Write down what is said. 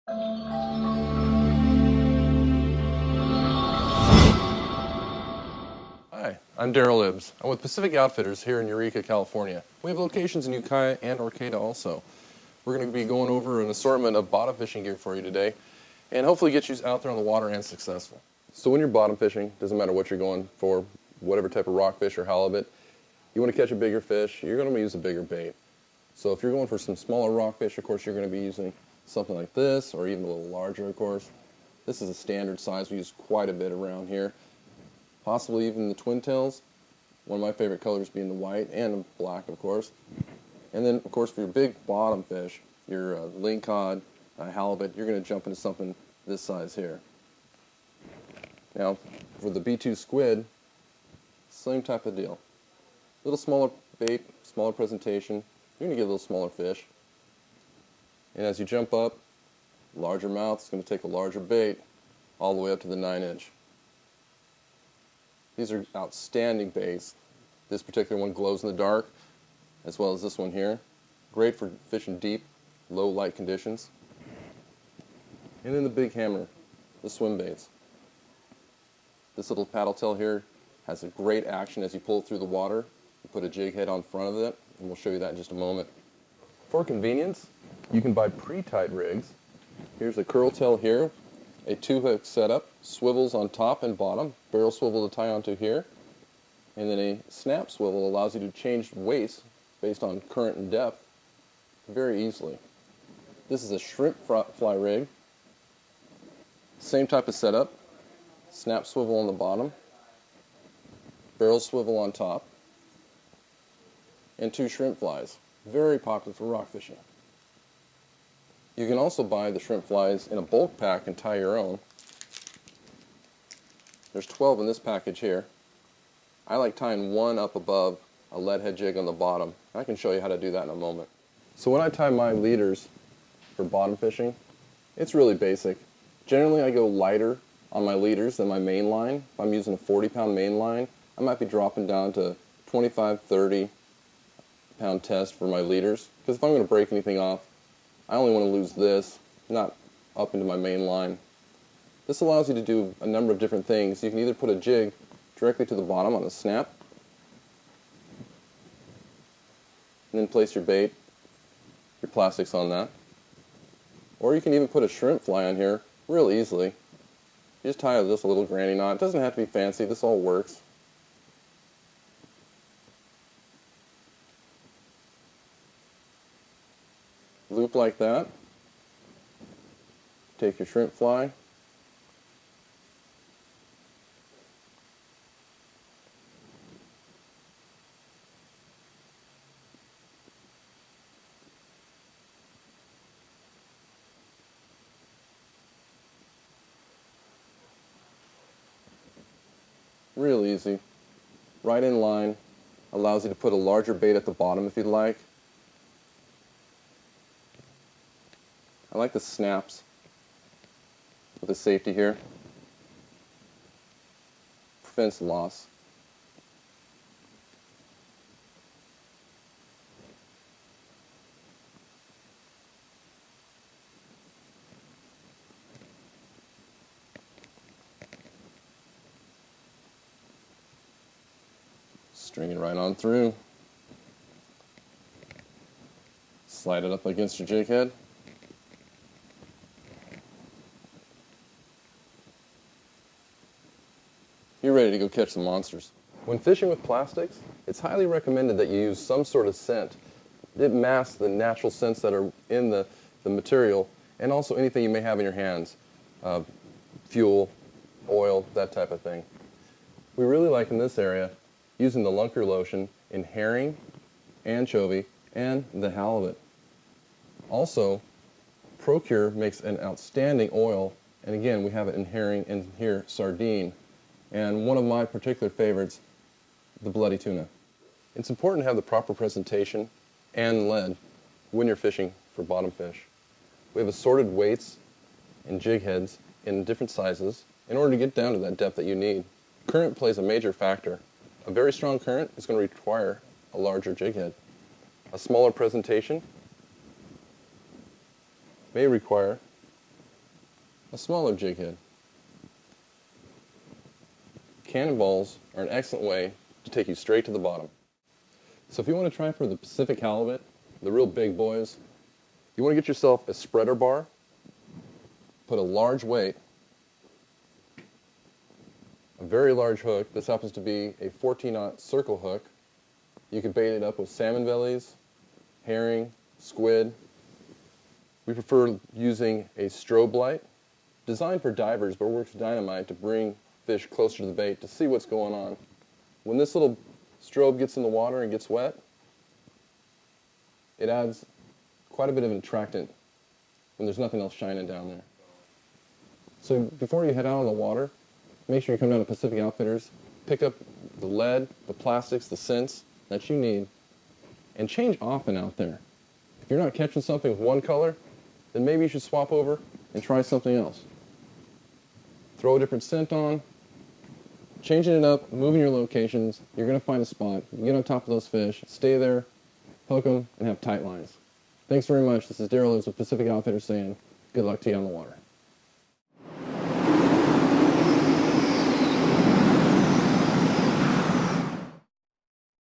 Hi, I'm Darrel Ibbs. I'm with Pacific Outfitters here in Eureka, California. We have locations in Ukiah and Orcata also. We're going to be going over an assortment of bottom fishing gear for you today and hopefully get you out there on the water and successful. So when you're bottom fishing, doesn't matter what you're going for, whatever type of rockfish or halibut, you want to catch a bigger fish, you're going to use a bigger bait. So if you're going for some smaller rockfish, of course, you're going to be using something like this, or even a little larger, of course. This is a standard size we use quite a bit around here. Possibly even the twin tails. One of my favorite colors being the white and the black, of course. And then, of course, for your big bottom fish, your lingcod, halibut, you're going to jump into something this size here. Now, for the B2 squid, same type of deal. A little smaller bait, smaller presentation. You're going to get a little smaller fish. And as you jump up, larger mouth, it's going to take a larger bait all the way up to the 9-inch. These are outstanding baits. This particular one glows in the dark, as well as this one here. Great for fishing deep, low light conditions. And then the big hammer, the swim baits. This little paddle tail here has a great action as you pull it through the water. You put a jig head on front of it, and we'll show you that in just a moment. For convenience, you can buy pre-tied rigs. Here's a curl tail here, a 2-hook setup, swivels on top and bottom, barrel swivel to tie onto here, and then a snap swivel allows you to change weights based on current and depth very easily. This is a shrimp fly rig, same type of setup, snap swivel on the bottom, barrel swivel on top, and 2 shrimp flies. Very popular for rock fishing. You can also buy the shrimp flies in a bulk pack and tie your own. There's 12 in this package here. I like tying one up above a lead head jig on the bottom. I can show you how to do that in a moment. So when I tie my leaders for bottom fishing, it's really basic. Generally I go lighter on my leaders than my main line. If I'm using a 40-pound main line, I might be dropping down to 25, 30-pound test for my leaders. Because if I'm going to break anything off, I only want to lose this, not up into my main line. This allows you to do a number of different things. You can either put a jig directly to the bottom on a snap, and then place your bait, your plastics on that. Or you can even put a shrimp fly on here real easily. You just tie this a little granny knot. It doesn't have to be fancy, this all works. Loop like that. Take your shrimp fly. Real easy. Right in line. Allows you to put a larger bait at the bottom if you'd like. I like the snaps with the safety here. Prevents loss. String it right on through. Slide it up against your jig head. You're ready to go catch some monsters. When fishing with plastics, it's highly recommended that you use some sort of scent. It masks the natural scents that are in the material and also anything you may have in your hands. Fuel, oil, that type of thing. We really like in this area using the Lunker lotion in herring, anchovy, and the halibut. Also, Procure makes an outstanding oil, and again we have it in herring and here sardine. And one of my particular favorites, the bloody tuna. It's important to have the proper presentation and lead when you're fishing for bottom fish. We have assorted weights and jig heads in different sizes in order to get down to that depth that you need. Current plays a major factor. A very strong current is going to require a larger jig head. A smaller presentation may require a smaller jig head. Cannonballs are an excellent way to take you straight to the bottom. So if you want to try for the Pacific halibut, the real big boys, you want to get yourself a spreader bar, put a large weight, a very large hook. This happens to be a 14-aught circle hook. You can bait it up with salmon bellies, herring, squid. We prefer using a strobe light, designed for divers but works dynamite to bring fish closer to the bait to see what's going on. When this little strobe gets in the water and gets wet, it adds quite a bit of an attractant when there's nothing else shining down there. So before you head out on the water, make sure you come down to Pacific Outfitters, pick up the lead, the plastics, the scents that you need, and change often out there. If you're not catching something with one color, then maybe you should swap over and try something else. Throw a different scent on, changing it up, moving your locations, you're going to find a spot. You get on top of those fish, stay there, hook them, and have tight lines. Thanks very much. This is Darrel with Pacific Outfitters saying good luck to you on the water.